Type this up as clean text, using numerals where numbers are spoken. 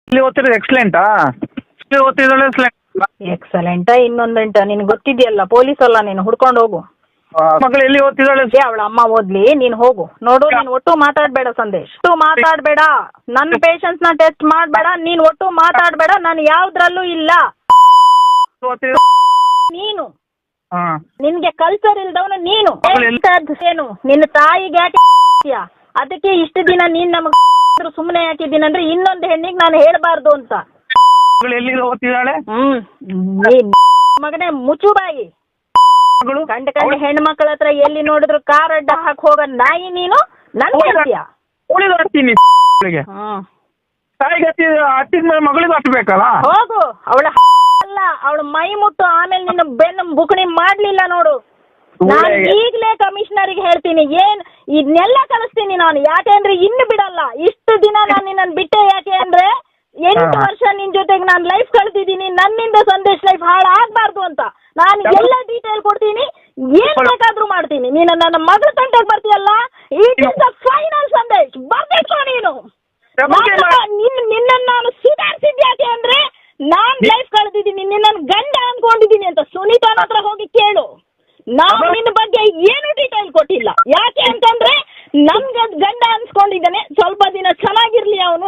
ಇಲ್ಲಿ ಓದ್ತಿರೋದು ಎಕ್ಸಲೆಂಟಾ? ಇಲ್ಲಿ ಓದ್ತಿದ್ದಾಳೆ ಎಕ್ಸಲೆಂಟ ಇನ್ನೊಂದುಂಟ ನಿನ್ ಗೊತ್ತಿದೆಯಲ್ಲ, ಪೊಲೀಸ್ ಅಲ್ಲ ನೀನು, ಹುಡ್ಕೊಂಡು ಹೋಗು. ಮಗಳು ಎಲ್ಲಿ ಓದ್ತಿದ್ದಾಳೆ? ಅವಳ ಅಮ್ಮ ಓದ್ಲಿ, ನೀನ್ ಹೋಗು. ನೋಡು, ನೀನ್ ಒಟ್ಟು ಮಾತಾಡ್ಬೇಡ ಸಂದೇಶ್, ಒಟ್ಟು ಮಾತಾಡ್ಬೇಡ. ನನ್ನ ಪೇಷನ್ಸ್ ನ ಟೆಸ್ಟ್ ಮಾಡ್ಬೇಡ. ನೀನ್ ಒಟ್ಟು ಮಾತಾಡ್ಬೇಡ. ನಾನು ಯಾವ್ದ್ರಲ್ಲೂ ಇಲ್ಲ. ನೀನು ನಿನ್ಗೆ ಕಲ್ಚರ್ ಇಲ್ದವನು ನೀನು. ಏನು ನಿನ್ನ ತಾಯಿಗೆ ಯಾಕೆ ಅದಕ್ಕೆ ಇಷ್ಟು ದಿನ ನೀನ್ ನಮಗ್ ಸುಮ್ಮನೆ ಹಾಕಿದ್ದೀನಂದ್ರೆ ಇನ್ನೊಂದು ಹೆಣ್ಣಿಗೆ ನಾನು ಹೇಳ್ಬಾರ್ದು ಅಂತ. ಎಲ್ಲಿ ಓದ್ತಿದ್ದಾಳೆ? ಮಗನೇ ಮುಚ್ಚು ಬಾಯಿ. ಕಂಡ ಹೆಣ್ಣು ಮಕ್ಕಳ ಹತ್ರ ಎಲ್ಲಿ ನೋಡಿದ್ರು ಕಾರ್ ಅಡ್ಡ ಹಾಕಿ ಹೋಗ ನಾಯಿ ನೀನು. ನನ್ ಹೇಳ್ತೀಯ? ಮಗಳಿಗೆ ಹತ್ಬೇಕಲ್ಲ. ಹೋಗು. ಅವಳ ಅಲ್ಲ, ಅವಳ ಮೈ ಮುಟ್ಟು ಆಮೇಲೆ ನಿನ್ನ ಬೆನ್ನು ಬುಕಣಿ ಮಾಡ್ಲಿಲ್ಲ ನೋಡು. ನಾನು ಈಗಲೇ ಕಮಿಷನರಿಗೆ ಹೇಳ್ತೀನಿ. ಇದನ್ನೆಲ್ಲ ಕಳಿಸ್ತೀನಿ ನಾನು. ಯಾಕೆ ಅಂದ್ರೆ ಇನ್ನು ಬಿಡಲ್ಲ. ಇಷ್ಟು ದಿನ ನಾನು ನಿನ್ನನ್ನು ಬಿಟ್ಟೆ. ಯಾಕೆ ಅಂದ್ರೆ 8 ವರ್ಷ ನಿನ್ ಜೊತೆಗೆ ನಾನು ಲೈಫ್ ಕಳೆದಿದ್ದೀನಿ. ನನ್ನಿಂದ ಸಂದೇಶ್ ಲೈಫ್ ಹಾಳಾಗಬಾರ್ದು ಅಂತ ನಾನು ಎಲ್ಲ ಡೀಟೇಲ್ ಕೊಡ್ತೀನಿ. ಏನ್ ಬೇಕಾದ್ರೂ ಮಾಡ್ತೀನಿ. ನೀನು ನನ್ನ ಮಗಳ ತಂಟೆಗೆ ಬರ್ತೀಯಲ್ಲ, ಇಟ್ ಇಸ್ ದ ಫೈನಲ್ ಸಂದೇಶ್. ಬರ್ಬೇಕು ನೀನು. ನಿನ್ನನ್ನು ನಾನು ಸುಧಾರಿಸಿದ್ ಯಾಕೆ ಅಂದ್ರೆ ನಾನ್ ಲೈಫ್ ಕಳೆದಿದ್ದೀನಿ. ನಿನ್ನನ್ನು ಗಂಡ ಅನ್ಕೊಂಡಿದ್ದೀನಿ ಅಂತ ಸುನೀತಾನ ಹತ್ರ ಹೋಗಿ ಕೇಳು. ನಾನು ನಿನ್ನ ಬಗ್ಗೆ ಏನು ಡೀಟೇಲ್ ಕೊಟ್ಟಿಲ್ಲ. ಯಾಕೆ ಅಂತಂದ್ರೆ ನನ್ ಗಂಡ ಅನ್ಸ್ಕೊಂಡಿದ್ದಾನೆ. ಸ್ವಲ್ಪ ದಿನ ಚೆನ್ನಾಗಿರ್ಲಿ ಅವನು.